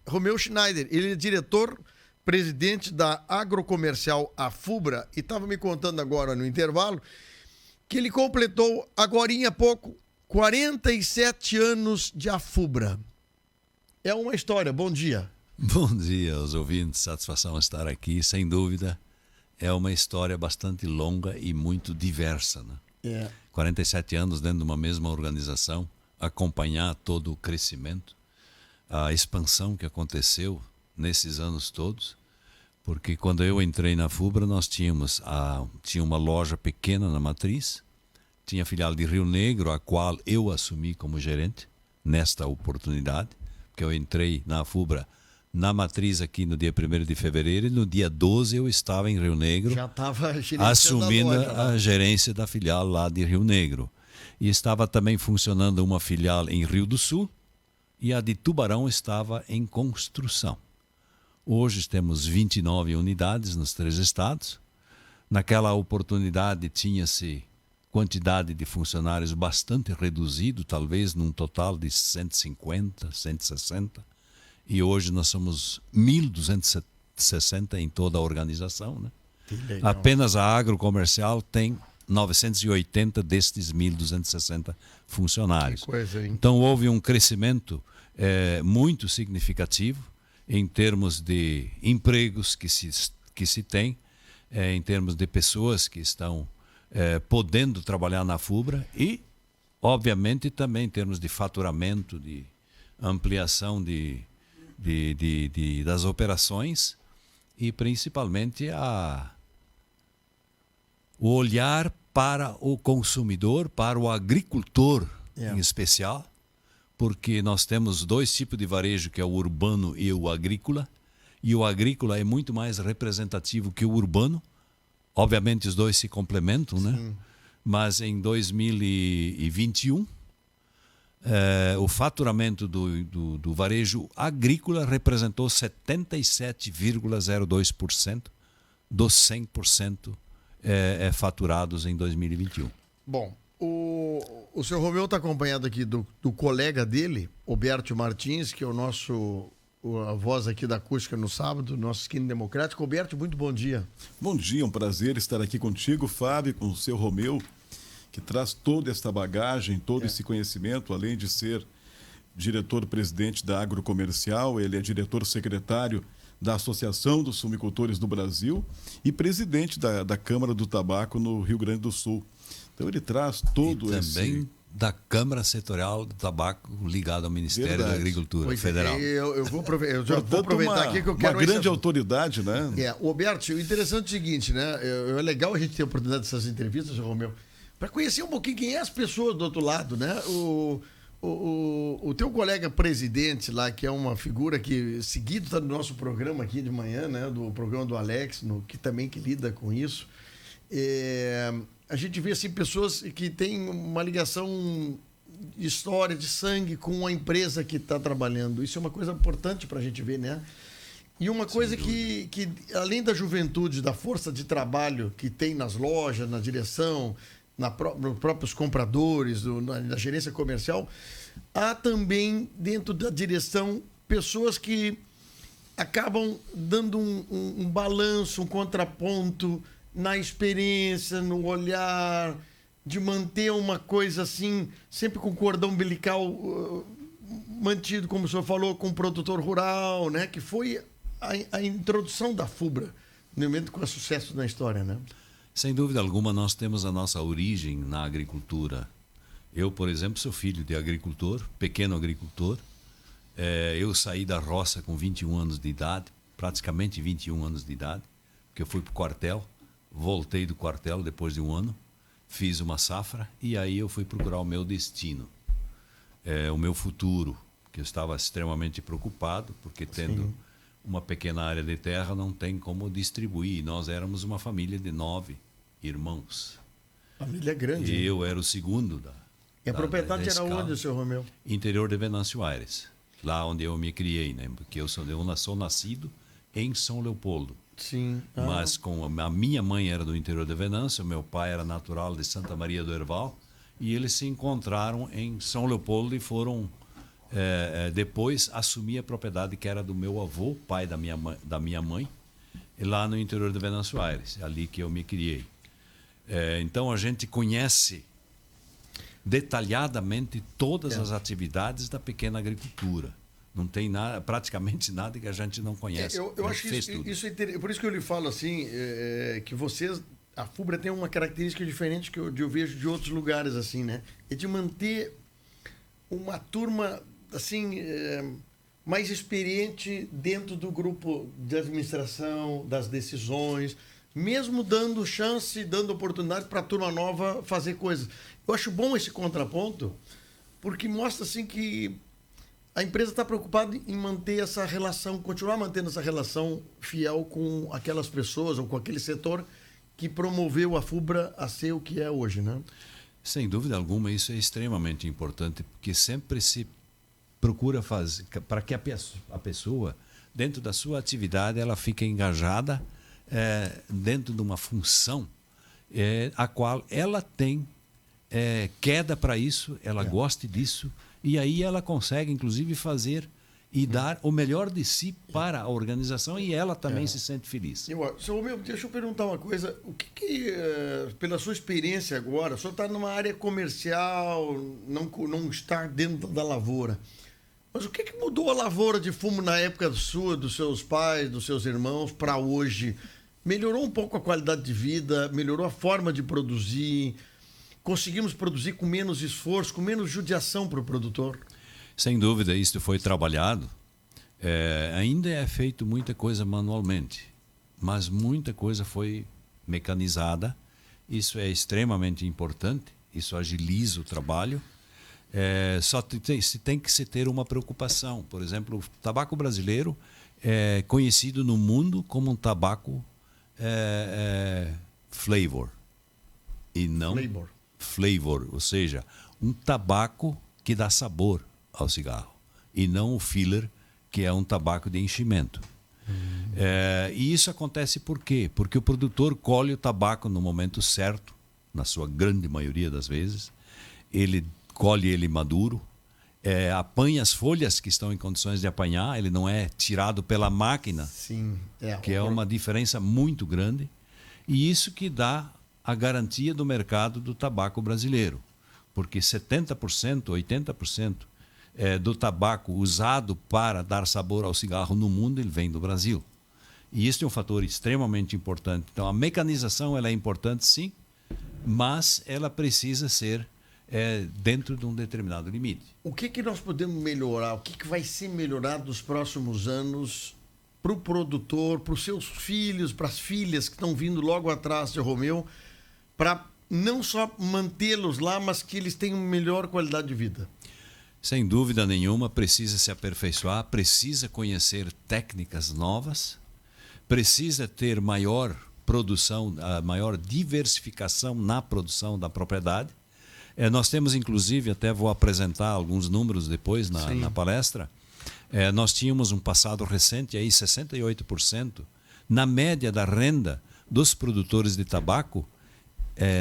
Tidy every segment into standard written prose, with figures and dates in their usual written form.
Romeu Schneider, ele é diretor-presidente da Agrocomercial Afubra e estava me contando agora no intervalo que ele completou agorinha há pouco 47 anos de Afubra. É uma história. Bom dia. Bom dia aos ouvintes, satisfação estar aqui, sem dúvida. É uma história bastante longa e muito diversa, né? 47 anos dentro de uma mesma organização, acompanhar todo o crescimento, a expansão que aconteceu nesses anos todos, porque quando eu entrei na Fubra nós tinha uma loja pequena na matriz, tinha a filial de Rio Negro, a qual eu assumi como gerente nesta oportunidade, porque eu entrei na Fubra na matriz aqui no dia 1º de fevereiro e no dia 12 eu estava em Rio Negro, já estava assumindo a gerência da filial lá de Rio Negro. E estava também funcionando uma filial em Rio do Sul e a de Tubarão estava em construção. Hoje temos 29 unidades nos 3 estados. Naquela oportunidade tinha-se quantidade de funcionários bastante reduzido, talvez num total de 150, 160. E hoje nós somos 1.260 em toda a organização, né? Apenas a agrocomercial tem 980 destes 1.260 funcionários. Que coisa, hein? Então houve um crescimento muito significativo em termos de empregos que se tem, em termos de pessoas que estão podendo trabalhar na Fubra e, obviamente, também em termos de faturamento, de ampliação das operações e principalmente o olhar para o consumidor, para o agricultor em especial, porque nós temos 2 tipos de varejo, que é o urbano e o agrícola, e o agrícola é muito mais representativo que o urbano. Obviamente os dois se complementam, né? Mas em 2021 o faturamento do varejo agrícola representou 77,02% dos 100% faturados em 2021. Bom, o senhor Romeu está acompanhado aqui do colega dele, Roberto Martins, que é a voz aqui da acústica no sábado, nosso Esquina Democrático. Roberto, muito bom dia. Bom dia, um prazer estar aqui contigo, Fábio, com o seu Romeu, que traz toda esta bagagem, todo esse conhecimento, além de ser diretor-presidente da Agrocomercial, ele é diretor-secretário da Associação dos Sumicultores do Brasil e presidente da Câmara do Tabaco no Rio Grande do Sul. Então ele traz todo esse... também da Câmara Setorial do Tabaco ligada ao Ministério da Agricultura Federal. Eu vou aproveitar aqui que eu quero... Uma grande autoridade, né? Roberto, o interessante é o seguinte, né? É legal a gente ter a oportunidade dessas entrevistas, Romeu, para conhecer um pouquinho quem é as pessoas do outro lado, né? O teu colega presidente lá, que é uma figura que seguido está no nosso programa aqui de manhã, né? Do programa do Alex, que também lida com isso. A gente vê assim, pessoas que têm uma ligação de história, de sangue com a empresa que está trabalhando. Isso é uma coisa importante para a gente ver, né? E uma coisa que, além da juventude, da força de trabalho que tem nas lojas, na direção, nos próprios compradores, na gerência comercial, há também dentro da direção pessoas que acabam dando um balanço, um contraponto na experiência, no olhar, de manter uma coisa assim, sempre com o cordão umbilical mantido, como o senhor falou, com o produtor rural, né? Que foi a introdução da Fubra, no momento com o sucesso na história, né? Sem dúvida alguma, nós temos a nossa origem na agricultura. Eu, por exemplo, sou filho de agricultor, pequeno agricultor. Eu saí da roça com 21 anos de idade, praticamente 21 anos de idade, porque eu fui para o quartel, voltei do quartel depois de um ano, fiz uma safra e aí eu fui procurar o meu destino, o meu futuro, que eu estava extremamente preocupado, porque tendo uma pequena área de terra não tem como distribuir. Nós éramos uma família de 9 irmãos. Família grande. E eu era o segundo E a propriedade era onde, senhor Romeu? Interior de Venâncio Aires, lá onde eu me criei, né? Porque eu sou nascido em São Leopoldo. Sim. Mas a minha mãe era do interior de Venâncio, meu pai era natural de Santa Maria do Herval, e eles se encontraram em São Leopoldo e foram Depois assumi a propriedade que era do meu avô, pai da minha mãe, lá no interior de Venâncio Aires, ali que eu me criei. Então a gente conhece detalhadamente todas as atividades da pequena agricultura. Não tem nada, praticamente nada que a gente não conhece. Eu acho que isso é interessante. Por isso que eu lhe falo assim, que vocês, a FUBRA tem uma característica diferente que eu vejo de outros lugares, assim, né? É de manter uma turma, assim, mais experiente dentro do grupo de administração, das decisões, mesmo dando chance, dando oportunidade para a turma nova fazer coisas. Eu acho bom esse contraponto, porque mostra, assim, que a empresa está preocupada em manter essa relação, continuar mantendo essa relação fiel com aquelas pessoas ou com aquele setor que promoveu a FUBRA a ser o que é hoje, né? Sem dúvida alguma, isso é extremamente importante, porque sempre se procura fazer para que a pessoa, dentro da sua atividade, ela fique engajada dentro de uma função a qual ela tem queda para isso, ela goste disso, e aí ela consegue, inclusive, fazer e dar o melhor de si para a organização, e ela também se sente feliz. Deixa eu perguntar uma coisa. O que pela sua experiência agora, o senhor está numa área comercial, não está dentro da lavoura, mas o que mudou a lavoura de fumo na época sua, dos seus pais, dos seus irmãos, para hoje? Melhorou um pouco a qualidade de vida, melhorou a forma de produzir, conseguimos produzir com menos esforço, com menos judiação para o produtor? Sem dúvida, isso foi trabalhado. Ainda é feito muita coisa manualmente, mas muita coisa foi mecanizada. Isso é extremamente importante, isso agiliza o trabalho. Só tem que se ter uma preocupação. Por exemplo, o tabaco brasileiro é conhecido no mundo como um tabaco flavor, e não flavor, ou seja, um tabaco que dá sabor ao cigarro, e não o filler, que é um tabaco de enchimento. E isso acontece por quê? Porque o produtor colhe o tabaco no momento certo, na sua grande maioria das vezes, ele colhe ele maduro, apanha as folhas que estão em condições de apanhar, ele não é tirado pela máquina. Sim, que é uma diferença muito grande, e isso que dá a garantia do mercado do tabaco brasileiro, porque 70%, 80% do tabaco usado para dar sabor ao cigarro no mundo, ele vem do Brasil. E isso é um fator extremamente importante. Então, a mecanização ela é importante, sim, mas ela precisa ser dentro de um determinado limite. O que nós podemos melhorar? O que vai ser melhorado nos próximos anos para o produtor, para os seus filhos, para as filhas que estão vindo logo atrás de Romeu, para não só mantê-los lá, mas que eles tenham melhor qualidade de vida? Sem dúvida nenhuma, precisa se aperfeiçoar, precisa conhecer técnicas novas, precisa ter maior produção, maior diversificação na produção da propriedade. Nós temos, inclusive, até vou apresentar alguns números depois na palestra, nós tínhamos um passado recente, aí 68%, na média da renda dos produtores de tabaco,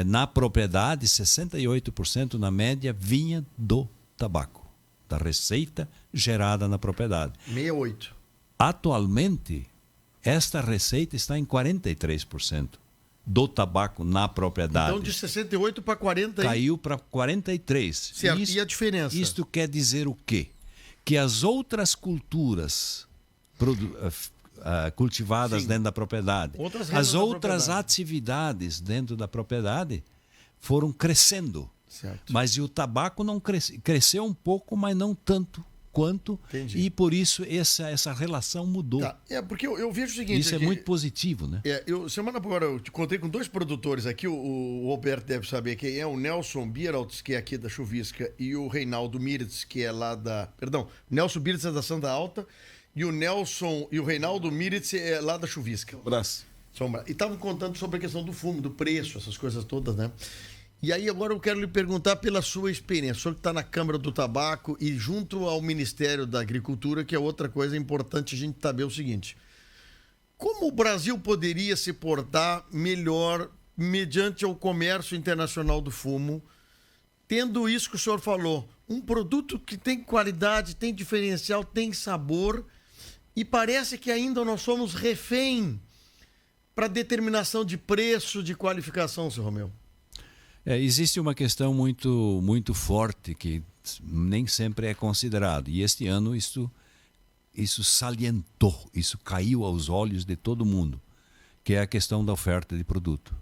na propriedade, 68% na média vinha do tabaco, da receita gerada na propriedade. 68%. Atualmente, esta receita está em 43% do tabaco na propriedade. Então, de 68 para 40... Caiu para 43. Certo, e a diferença? Isto quer dizer o quê? Que as outras culturas cultivadas dentro da propriedade, as outras atividades dentro da propriedade foram crescendo. Certo. Mas o tabaco não cresceu um pouco, mas não tanto quanto. Entendi. E por isso essa relação mudou. Tá. Porque eu vejo o seguinte... Isso aqui, é muito positivo, né? Semana agora eu te contei com dois produtores aqui, o Roberto deve saber quem é, o Nelson Bieraltz, que é aqui da Chuvisca, e o Reinaldo Miritz, que é lá da... Perdão, Nelson Miritz é da Santa Alta, e o Reinaldo Miritz é lá da Chuvisca. Abraço. E estavam contando sobre a questão do fumo, do preço, essas coisas todas, né? E aí agora eu quero lhe perguntar pela sua experiência. O senhor que está na Câmara do Tabaco e junto ao Ministério da Agricultura, que é outra coisa importante a gente saber o seguinte. Como o Brasil poderia se portar melhor mediante o comércio internacional do fumo, tendo isso que o senhor falou, um produto que tem qualidade, tem diferencial, tem sabor, e parece que ainda nós somos refém para determinação de preço, de qualificação, seu Romeu. Existe uma questão muito forte que nem sempre é considerado. E este ano isso salientou, isso caiu aos olhos de todo mundo, que é a questão da oferta de produto.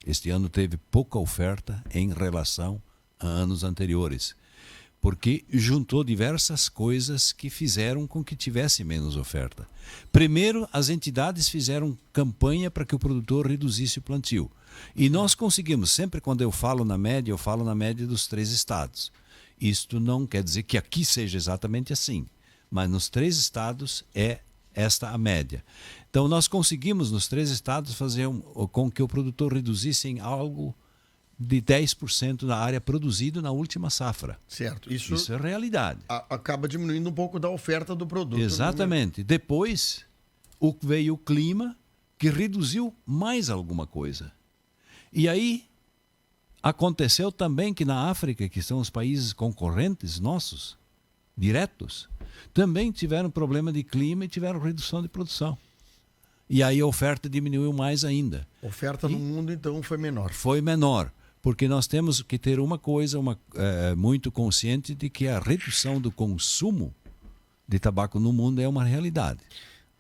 Este ano teve pouca oferta em relação a anos anteriores, porque juntou diversas coisas que fizeram com que tivesse menos oferta. Primeiro, as entidades fizeram campanha para que o produtor reduzisse o plantio. E nós conseguimos, sempre quando eu falo na média dos 3 estados. Isto não quer dizer que aqui seja exatamente assim, mas nos 3 estados é esta a média. Então nós conseguimos nos 3 estados fazer com que o produtor reduzisse em algo de 10% da área produzida na última safra. Certo. Isso é realidade. Acaba diminuindo um pouco da oferta do produto. Exatamente. Depois veio o clima que reduziu mais alguma coisa. E aí aconteceu também que na África, que são os países concorrentes nossos, diretos, também tiveram problema de clima e tiveram redução de produção. E aí a oferta diminuiu mais ainda. A oferta no mundo, então, foi menor. Foi menor, porque nós temos que ter uma coisa muito consciente de que a redução do consumo de tabaco no mundo é uma realidade.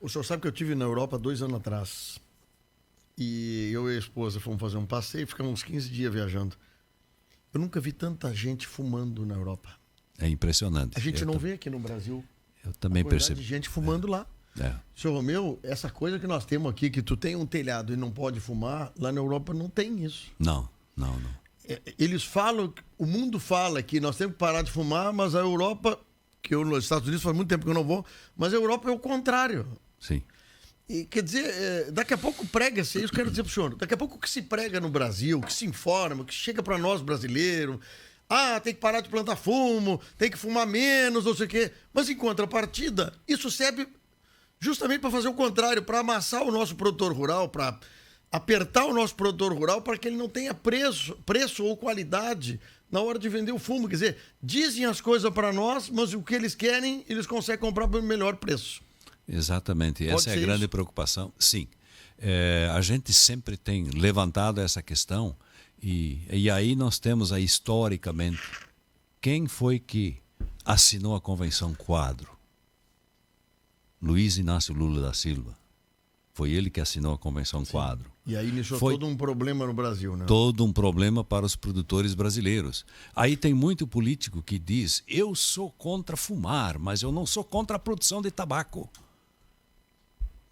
O senhor sabe que eu estive na Europa 2 anos atrás. E eu e a esposa fomos fazer um passeio, ficamos uns 15 dias viajando. Eu nunca vi tanta gente fumando na Europa. É impressionante. A gente não vê aqui no Brasil. Eu também percebi. De gente fumando lá. Senhor Romeu, essa coisa que nós temos aqui, que tu tem um telhado e não pode fumar, lá na Europa não tem isso. Não. Eles falam, o mundo fala que nós temos que parar de fumar, mas a Europa, que eu nos Estados Unidos faz muito tempo que eu não vou, mas a Europa é o contrário. Sim. E, quer dizer, daqui a pouco prega-se, isso eu quero dizer para o senhor, daqui a pouco o que se prega no Brasil, o que se informa, o que chega para nós brasileiros, tem que parar de plantar fumo, tem que fumar menos, não sei o quê, mas em contrapartida, isso serve justamente para fazer o contrário, para amassar o nosso produtor rural, para apertar o nosso produtor rural para que ele não tenha preço ou qualidade na hora de vender o fumo. Quer dizer, dizem as coisas para nós, mas o que eles querem, eles conseguem comprar pelo melhor preço. Exatamente, essa é a grande preocupação. Sim, a gente sempre tem levantado essa questão e aí nós temos aí historicamente quem foi que assinou a Convenção Quadro? Luiz Inácio Lula da Silva. Foi ele que assinou a Convenção Quadro. E aí iniciou todo um problema no Brasil, né? Todo um problema para os produtores brasileiros. Aí tem muito político que diz, eu sou contra fumar, mas eu não sou contra a produção de tabaco.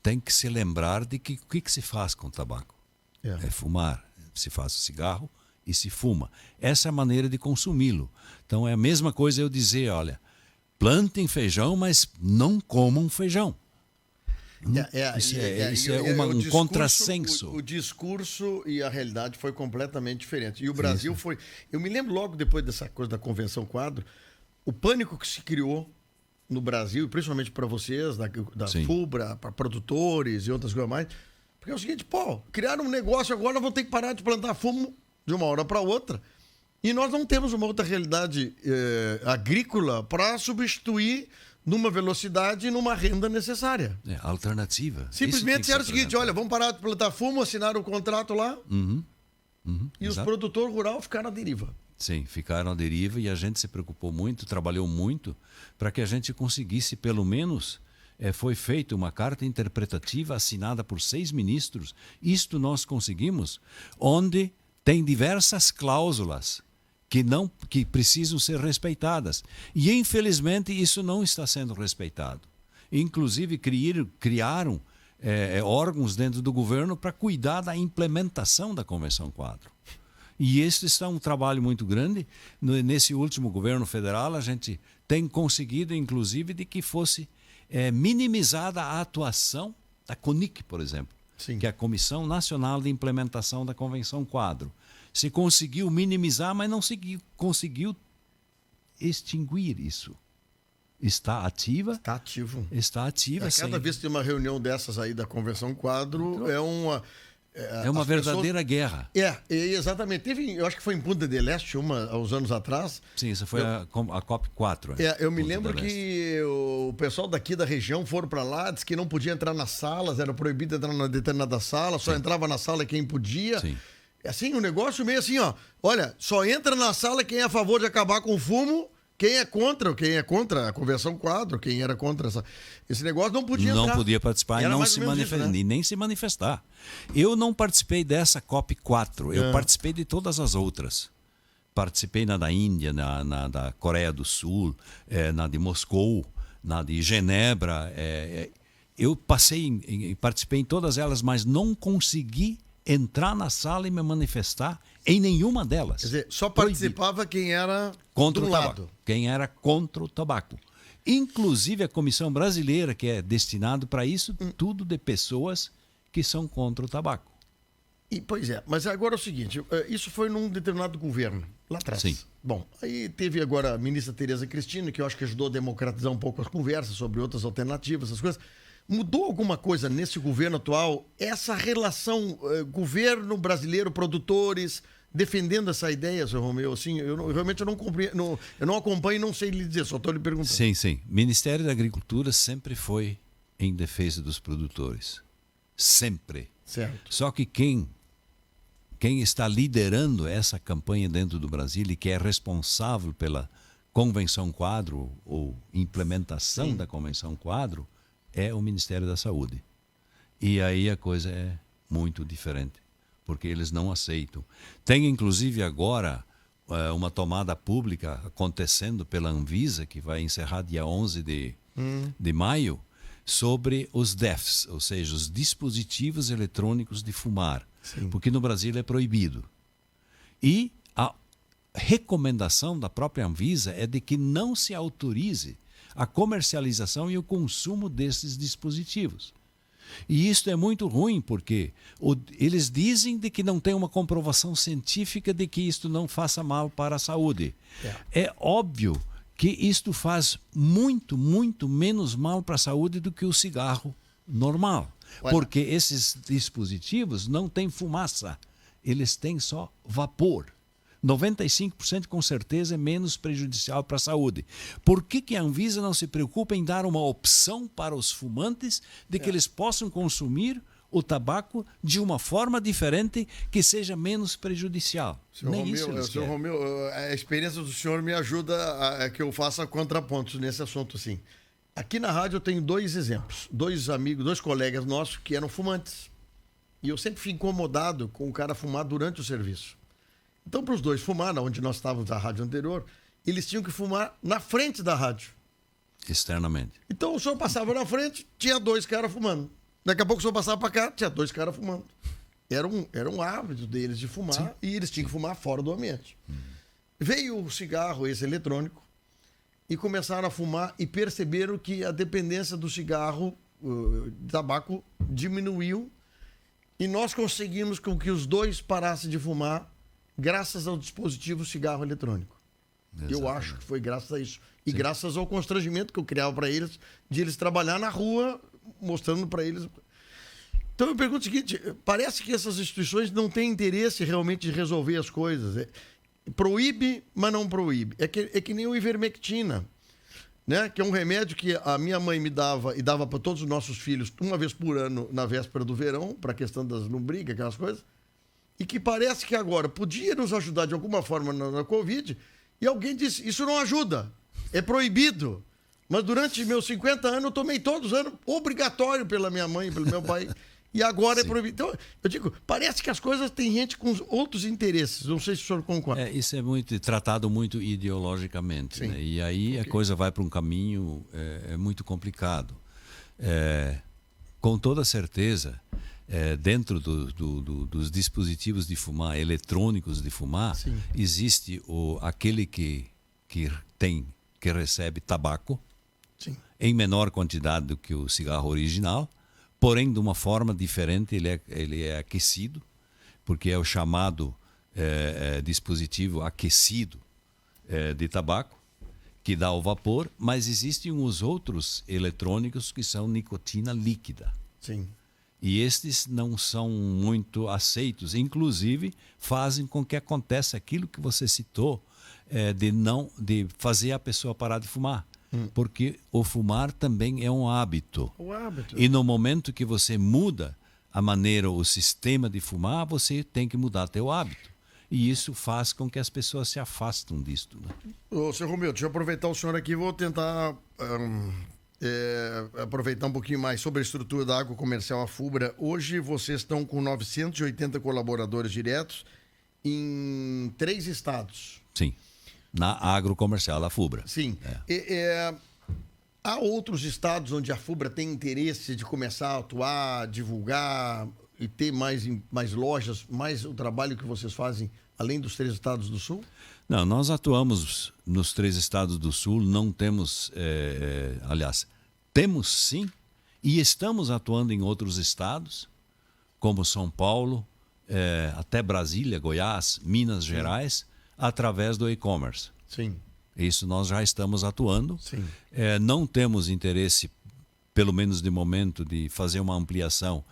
Tem que se lembrar de que o que se faz com o tabaco? É fumar. Se faz o cigarro e se fuma. Essa é a maneira de consumi-lo. Então é a mesma coisa eu dizer, olha, plantem feijão, mas não comam feijão. Isso é um contrassenso. O discurso e a realidade foi completamente diferente. E o Brasil foi... Eu me lembro logo depois dessa coisa da Convenção Quadro, o pânico que se criou no Brasil, e principalmente para vocês, da FUBRA, para produtores e outras coisas mais, porque é o seguinte, criaram um negócio agora, nós vamos ter que parar de plantar fumo de uma hora para outra. E nós não temos uma outra realidade agrícola para substituir numa velocidade e numa renda necessária. Alternativa. Simplesmente era o seguinte, olha, vamos parar de plantar fumo, assinaram o contrato lá e os produtores rurais ficaram à deriva. Sim, ficaram à deriva e a gente se preocupou muito, trabalhou muito para que a gente conseguisse pelo menos... foi feita uma carta interpretativa assinada por 6 ministros. Isto nós conseguimos, onde tem diversas cláusulas que precisam ser respeitadas. E, infelizmente, isso não está sendo respeitado. Inclusive, criaram órgãos dentro do governo para cuidar da implementação da Convenção Quadro. E este está um trabalho muito grande. Nesse último governo federal, a gente tem conseguido, inclusive, de que fosse minimizada a atuação da CONIC, por exemplo, que é a Comissão Nacional de Implementação da Convenção Quadro. Se conseguiu minimizar, mas não conseguiu extinguir isso. Está ativa? Está ativo. Está ativa, sim. Cada vez que tem uma reunião dessas aí da Convenção Quadro, É uma as verdadeira guerra. Exatamente. Teve, eu acho que foi em Punta del Este, há uns anos atrás. Sim, isso foi a COP4. Eu me Punta lembro del Este. que o pessoal daqui da região foram para lá, disse que não podia entrar nas salas, era proibido entrar na determinada sala, só entrava na sala quem podia. Sim. Assim, um negócio meio assim, ó. Olha, só entra na sala quem é a favor de acabar com o fumo. Quem é contra a conversão quadro, quem era contra esse negócio não podia entrar. Não podia participar e, não se manifestar, e nem se manifestar. Eu não participei dessa COP4, eu participei de todas as outras. Participei na da Índia, na da Coreia do Sul, na de Moscou, na de Genebra. Eu participei em todas elas, mas não consegui entrar na sala e me manifestar em nenhuma delas. Quer dizer, só participava quem era contra o lado. tabaco. Quem era contra o tabaco. Inclusive a Comissão Brasileira, que é destinado para isso, tudo de pessoas que são contra o tabaco. Pois é, mas agora é o seguinte, isso foi num determinado governo, lá atrás. Sim. Bom, aí teve agora a ministra Tereza Cristina, que eu acho que ajudou a democratizar um pouco as conversas sobre outras alternativas, essas coisas. Mudou alguma coisa nesse governo atual? Essa relação governo brasileiro, produtores, defendendo essa ideia, seu Romeu? Assim, realmente eu não compreendo, eu não acompanho e não sei lhe dizer, só estou lhe perguntando. Sim, sim. O Ministério da Agricultura sempre foi em defesa dos produtores. Sempre. Certo. Só que quem está liderando essa campanha dentro do Brasil e que é responsável pela Convenção Quadro ou implementação da Convenção Quadro é o Ministério da Saúde. E aí a coisa é muito diferente, porque eles não aceitam. Tem inclusive agora uma tomada pública acontecendo pela Anvisa, que vai encerrar dia 11 de maio, sobre os DEFs, ou seja, os dispositivos eletrônicos de fumar. Sim. Porque no Brasil é proibido. E a recomendação da própria Anvisa é de que não se autorize a comercialização e o consumo desses dispositivos. E isso é muito ruim, porque eles dizem de que não tem uma comprovação científica de que isto não faça mal para a saúde. É óbvio que isto faz muito, muito menos mal para a saúde do que o cigarro normal. Porque esses dispositivos não têm fumaça, eles têm só vapor. 95% com certeza é menos prejudicial para a saúde. Por que a Anvisa não se preocupa em dar uma opção para os fumantes de que eles possam consumir o tabaco de uma forma diferente que seja menos prejudicial? Senhor Romeu, a experiência do senhor me ajuda a que eu faça contrapontos nesse assunto, assim. Aqui na rádio eu tenho dois exemplos. Dois amigos, dois colegas nossos que eram fumantes. E eu sempre fui incomodado com o cara fumar durante o serviço. Então, para os dois fumar, onde nós estávamos na rádio anterior, eles tinham que fumar na frente da rádio. Externamente. Então, o senhor passava na frente, tinha dois caras fumando. Daqui a pouco o senhor passava para cá, tinha dois caras fumando. Era um hábito deles de fumar. Sim. E eles tinham que fumar fora do ambiente. Veio o cigarro, esse eletrônico, e começaram a fumar e perceberam que a dependência do cigarro, de tabaco, diminuiu. E nós conseguimos com que os dois parassem de fumar graças ao dispositivo cigarro eletrônico. Exatamente. Eu acho que foi graças a isso. E graças ao constrangimento que eu criava para eles, de eles trabalhar na rua, mostrando para eles. Então eu pergunto o seguinte, parece que essas instituições não têm interesse realmente de resolver as coisas. Proíbe, mas não proíbe. É que nem o ivermectina, né? Que é um remédio que a minha mãe me dava e dava para todos os nossos filhos uma vez por ano, na véspera do verão, para a questão das lombrigas, aquelas coisas. E que parece que agora podia nos ajudar de alguma forma na Covid, e alguém disse, isso não ajuda, é proibido. Mas durante meus 50 anos eu tomei todos os anos, obrigatório pela minha mãe, pelo meu pai, e agora é proibido. Então, eu digo, parece que as coisas têm gente com outros interesses, não sei se o senhor concorda. Isso é tratado muito ideologicamente, né? E aí a coisa vai para um caminho muito complicado. Com toda certeza, dentro dos dispositivos de fumar, eletrônicos de fumar, existe aquele que recebe tabaco em menor quantidade do que o cigarro original, porém de uma forma diferente, ele é aquecido, porque é o chamado dispositivo aquecido de tabaco, que dá o vapor, mas existem os outros eletrônicos que são nicotina líquida. Sim. E estes não são muito aceitos. Inclusive, fazem com que aconteça aquilo que você citou, de fazer a pessoa parar de fumar. Porque o fumar também é um hábito. O hábito. E no momento que você muda a maneira, o sistema de fumar, você tem que mudar teu hábito. E isso faz com que as pessoas se afastem disto. Né? Ô, seu Romeu, deixa eu aproveitar o senhor aqui, vou tentar aproveitar um pouquinho mais sobre a estrutura da Agrocomercial Afubra. Hoje vocês estão com 980 colaboradores diretos em 3 estados. Sim, na Agrocomercial Afubra. Sim. Há outros estados onde a Afubra tem interesse de começar a atuar, divulgar e ter mais lojas, mais o trabalho que vocês fazem, além dos 3 estados do Sul? Não, nós atuamos nos 3 estados do Sul, não temos, aliás, temos sim, e estamos atuando em outros estados, como São Paulo, até Brasília, Goiás, Minas Gerais, através do e-commerce. Sim. Isso nós já estamos atuando. Sim. Não temos interesse, pelo menos de momento, de fazer uma ampliação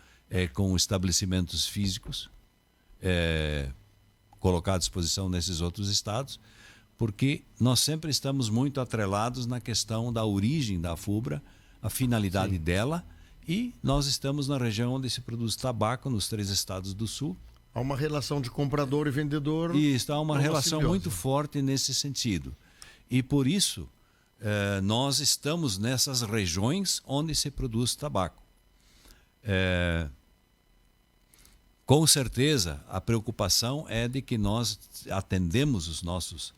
com estabelecimentos físicos, colocar à disposição nesses outros estados, porque nós sempre estamos muito atrelados na questão da origem da Afubra, a finalidade dela, e nós estamos na região onde se produz tabaco, nos 3 estados do Sul. Há uma relação de comprador e vendedor. E está uma relação simbiose. muito forte nesse sentido. E por isso, nós estamos nessas regiões onde se produz tabaco. Com certeza, a preocupação é de que nós atendemos os nossos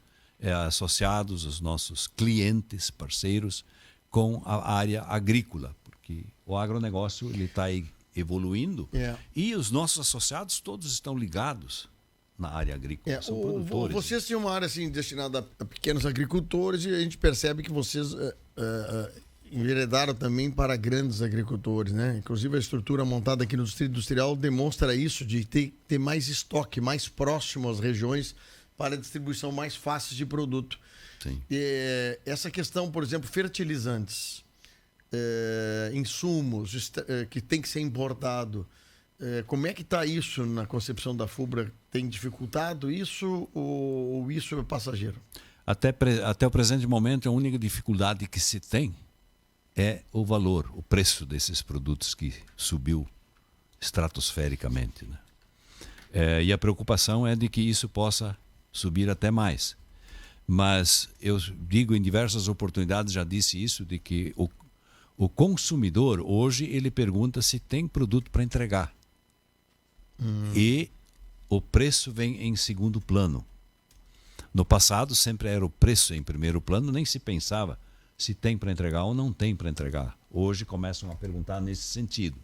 associados, os nossos clientes, parceiros, com a área agrícola, porque o agronegócio está evoluindo e os nossos associados todos estão ligados na área agrícola, são produtores. Vocês têm uma área assim, destinada a pequenos agricultores e a gente percebe que vocês enveredaram também para grandes agricultores, né? Inclusive a estrutura montada aqui no Distrito Industrial demonstra isso, de ter mais estoque, mais próximo às regiões para distribuição mais fácil de produto. Sim. Essa questão, por exemplo, fertilizantes, insumos que tem que ser importado, como é que está isso na concepção da Afubra? Tem dificultado isso ou isso é passageiro? Até o presente momento, a única dificuldade que se tem é o valor, o preço desses produtos que subiu estratosfericamente. Né? E a preocupação é de que isso possa subir até mais. Mas eu digo em diversas oportunidades, já disse isso, de que o consumidor hoje ele pergunta se tem produto para entregar. E o preço vem em segundo plano. No passado sempre era o preço em primeiro plano, nem se pensava se tem para entregar ou não tem para entregar. Hoje começam a perguntar nesse sentido.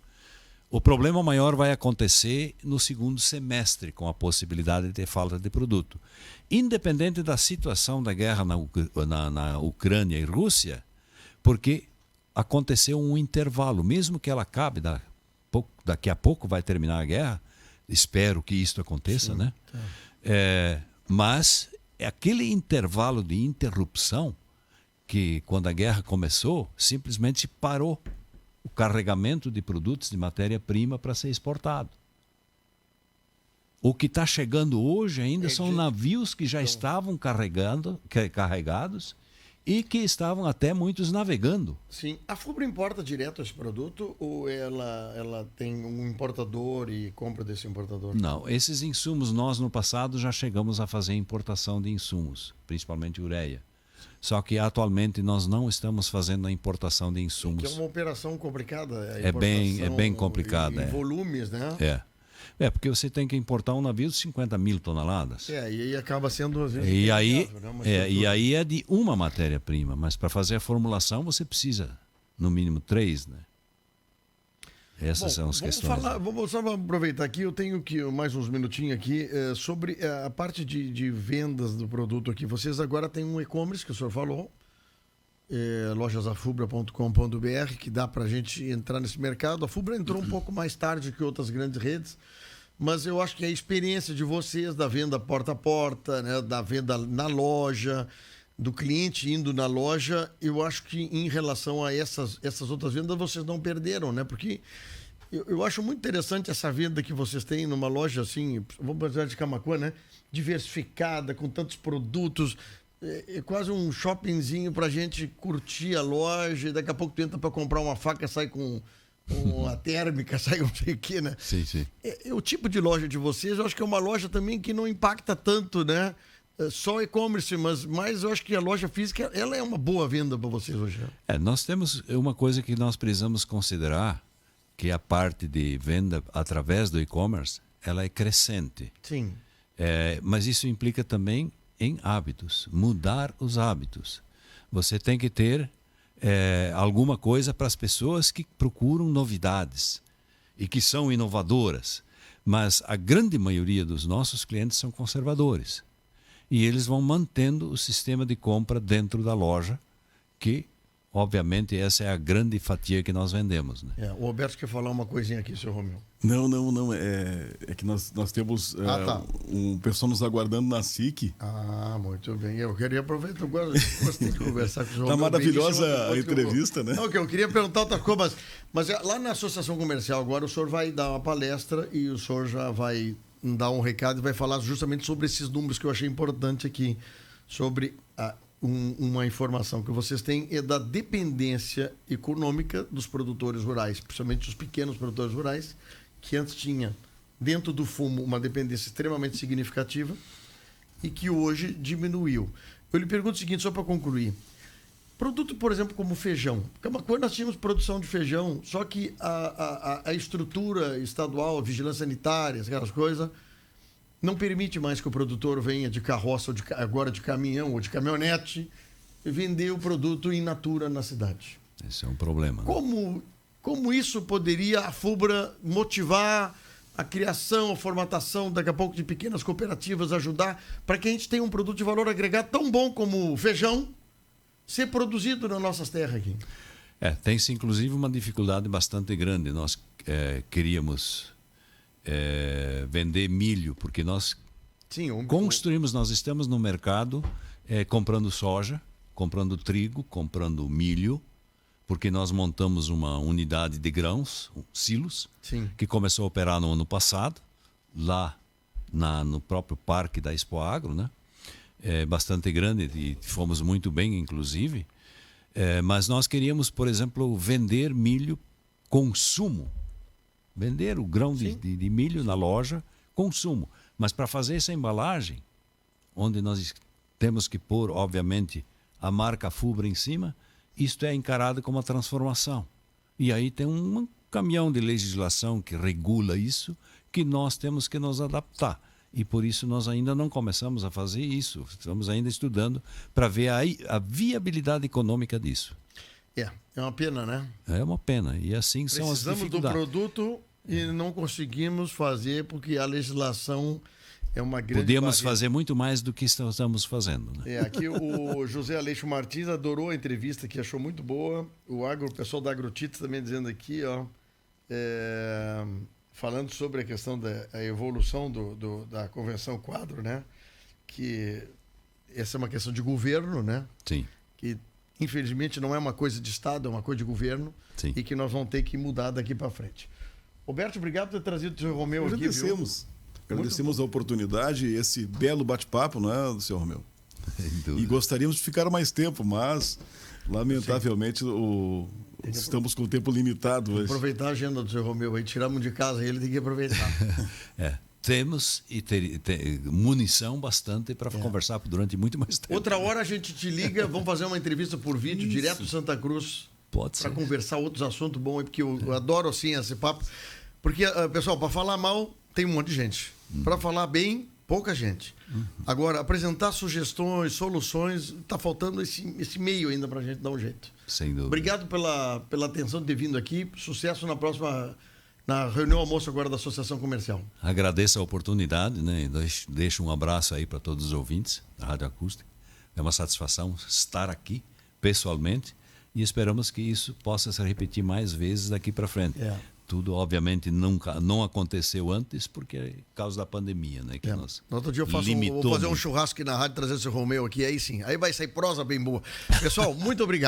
O problema maior vai acontecer no segundo semestre, com a possibilidade de ter falta de produto. Independente da situação da guerra na Ucrânia e Rússia, porque aconteceu um intervalo, mesmo que ela acabe, daqui a pouco vai terminar a guerra, espero que isto aconteça, sim, né? Tá. Mas aquele intervalo de interrupção que, quando a guerra começou, simplesmente parou o carregamento de produtos de matéria-prima para ser exportado. O que está chegando hoje ainda são navios que já estavam carregados e que estavam até muitos navegando. Sim. A Afubra importa direto esse produto ou ela tem um importador e compra desse importador? Não, esses insumos nós no passado já chegamos a fazer importação de insumos, principalmente ureia. Só que atualmente nós não estamos fazendo a importação de insumos. Que é uma operação complicada. É bem complicada. Em volumes, né? Porque você tem que importar um navio de 50 mil toneladas. E aí acaba sendo... Às vezes, e aí é de uma matéria-prima, mas para fazer a formulação você precisa, no mínimo, 3, né? Essas são as questões. Vamos só aproveitar aqui, eu tenho mais uns minutinhos aqui sobre a parte de vendas do produto aqui. Vocês agora têm um e-commerce que o senhor falou, lojasafubra.com.br, que dá para a gente entrar nesse mercado. A Afubra entrou um pouco mais tarde que outras grandes redes, mas eu acho que a experiência de vocês da venda porta a porta, né, da venda na loja, do cliente indo na loja, eu acho que em relação a essas outras vendas vocês não perderam, né? Porque Eu acho muito interessante essa venda que vocês têm numa loja assim, vamos dizer de Camaquã, né? Diversificada, com tantos produtos. É quase um shoppingzinho pra gente curtir a loja. E daqui a pouco tu entra pra comprar uma faca, sai com uma térmica, sai não sei o que, né? Sim, sim. O tipo de loja de vocês, eu acho que é uma loja também que não impacta tanto, né? Só e-commerce, mas eu acho que a loja física, ela é uma boa venda para vocês hoje. Nós temos uma coisa que nós precisamos considerar, que a parte de venda através do e-commerce, ela é crescente. Sim. Mas isso implica também em hábitos, mudar os hábitos. Você tem que ter alguma coisa para as pessoas que procuram novidades e que são inovadoras. Mas a grande maioria dos nossos clientes são conservadores. E eles vão mantendo o sistema de compra dentro da loja, que, obviamente, essa é a grande fatia que nós vendemos. Né? O Roberto quer falar uma coisinha aqui, seu Romeu. Não. É que nós temos um pessoal nos aguardando na SIC. Ah, muito bem. Eu queria aproveitar, eu gostei de conversar com o Romeu. Tá maravilhosa a entrevista, né? Não, que eu queria perguntar outra coisa, mas lá na Associação Comercial agora o senhor vai dar uma palestra e o senhor já vai dar um recado e vai falar justamente sobre esses números que eu achei importante aqui, sobre uma informação que vocês têm da dependência econômica dos produtores rurais, principalmente os pequenos produtores rurais, que antes tinha dentro do fumo uma dependência extremamente significativa e que hoje diminuiu. Eu lhe pergunto o seguinte, só para concluir. Produto, por exemplo, como feijão. Quando nós tínhamos produção de feijão, só que a estrutura estadual, a vigilância sanitária, aquelas coisas, não permite mais que o produtor venha de carroça, ou agora de caminhão ou de caminhonete, e vender o produto in natura na cidade. Esse é um problema. Né? Como isso poderia a FUBRA motivar a criação, a formatação, daqui a pouco, de pequenas cooperativas, ajudar para que a gente tenha um produto de valor agregado tão bom como o feijão, ser produzido nas nossas terras aqui? Tem-se inclusive uma dificuldade bastante grande. Nós queríamos vender milho, porque nós nós estamos no mercado comprando soja, comprando trigo, comprando milho, porque nós montamos uma unidade de grãos, silos, que começou a operar no ano passado, lá no próprio parque da Expo Agro, né? Bastante grande e fomos muito bem, inclusive. Mas nós queríamos, por exemplo, vender milho consumo. Vender o grão de milho na loja, consumo. Mas para fazer essa embalagem, onde nós temos que pôr, obviamente, a marca FUBRA em cima, isto é encarado como uma transformação. E aí tem um caminhão de legislação que regula isso, que nós temos que nos adaptar. E por isso nós ainda não começamos a fazer isso. Estamos ainda estudando para ver a viabilidade econômica disso. É uma pena, né? É uma pena. E assim são as dificuldades. Precisamos do produto e não conseguimos fazer porque a legislação é uma grande Podíamos barreira. fazer muito mais do que estamos fazendo. Né? Aqui o José Aleixo Martins adorou a entrevista, que achou muito boa. O pessoal da Agrotites também dizendo aqui, ó, falando sobre a questão da evolução da Convenção Quadro, né? Que essa é uma questão de governo, né? Sim. Que infelizmente não é uma coisa de Estado, é uma coisa de governo. Sim. E que nós vamos ter que mudar daqui para frente. Roberto, obrigado por ter trazido o seu Romeu aqui. Agradecemos a oportunidade e esse belo bate-papo, não é, seu Romeu? E gostaríamos de ficar mais tempo, mas lamentavelmente estamos com o tempo limitado hoje. Aproveitar a agenda do seu Romeu aí, tiramos de casa ele, tem que aproveitar. Temos munição bastante para conversar durante muito mais tempo. Outra hora a gente te liga, vamos fazer uma entrevista por vídeo, direto de Santa Cruz. Pode ser. Para conversar outros assuntos bons, porque eu adoro assim esse papo. Porque, pessoal, para falar mal, tem um monte de gente. Para falar bem, pouca gente. Agora, apresentar sugestões, soluções, está faltando esse meio ainda para a gente dar um jeito. Sem dúvida. Obrigado pela atenção de ter vindo aqui. Sucesso na reunião almoço agora da Associação Comercial. Agradeço a oportunidade, né? Deixo um abraço aí para todos os ouvintes da Rádio Acústica. É uma satisfação estar aqui pessoalmente e esperamos que isso possa se repetir mais vezes daqui para frente. Tudo, obviamente, não aconteceu antes porque é por causa da pandemia, né? Que nós no outro dia eu vou fazer um churrasco aqui na rádio, trazer o seu Romeu aqui, aí sim. Aí vai sair prosa bem boa. Pessoal, muito obrigado.